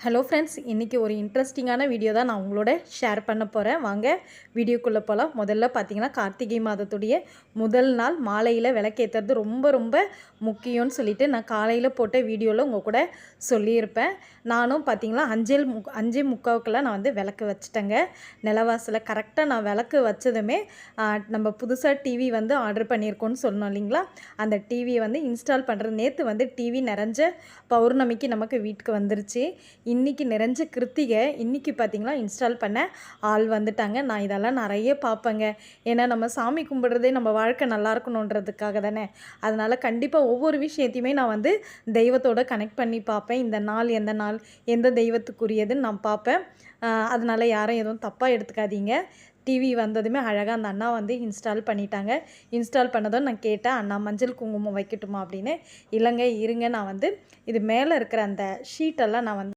Hello friends, இன்றைக்கி ஒரு இன்ட்ரெஸ்டிங்கான வீடியோ தான் நான் உங்களோட ஷேர் பண்ண போகிறேன். வாங்க வீடியோக்குள்ளே போகலாம். முதல்ல பார்த்தீங்கன்னா, கார்த்திகை மாதத்துடைய முதல் நாள் மாலையில் விளக்கேற்றுறது ரொம்ப ரொம்ப முக்கியம்னு சொல்லிட்டு நான் காலையில் போட்ட வீடியோவில் உங்கள் கூட சொல்லியிருப்பேன். நானும் பார்த்தீங்களா 5:45 நான் விளக்கு வச்சுட்டேங்க. நிலவாசலில் கரெக்டாக நான் விளக்கு வச்சதுமே நம்ம புதுசாக டிவி ஆர்டர் பண்ணியிருக்கோன்னு சொன்னோம் இல்லைங்களா, அந்த டிவியை இன்ஸ்டால் பண்ணுறது. நேற்று டிவி நிறைஞ்ச பௌர்ணமிக்கு நமக்கு வீட்டுக்கு வந்துருச்சு. இன்றைக்கி நிறைஞ்ச கிருத்திகை. இன்றைக்கி பார்த்திங்களா இன்ஸ்டால் பண்ண ஆள் வந்துட்டாங்க. நான் இதெல்லாம் நிறைய பார்ப்பேங்க. ஏன்னா நம்ம சாமி கும்பிட்றதே நம்ம வாழ்க்கை நல்லா இருக்கணுன்றதுக்காக தானே. அதனால் கண்டிப்பாக ஒவ்வொரு விஷயத்தையுமே நான் தெய்வத்தோடு கனெக்ட் பண்ணி பார்ப்பேன். இந்த நாள் எந்த நாள், எந்த தெய்வத்துக்குரியதுன்னு நான் பார்ப்பேன். அதனால் யாரும் எதுவும் தப்பாக எடுத்துக்காதீங்க. டிவி வந்ததுமே அழகாக அந்த அண்ணா இன்ஸ்டால் பண்ணிட்டாங்க. இன்ஸ்டால் பண்ணதும் நான் கேட்டேன், அண்ணா மஞ்சள் குங்குமம் வைக்கட்டுமா அப்படின்னு. இல்லைங்க இருங்க, நான் இது மேலே இருக்கிற அந்த ஷீட்டெல்லாம் நான்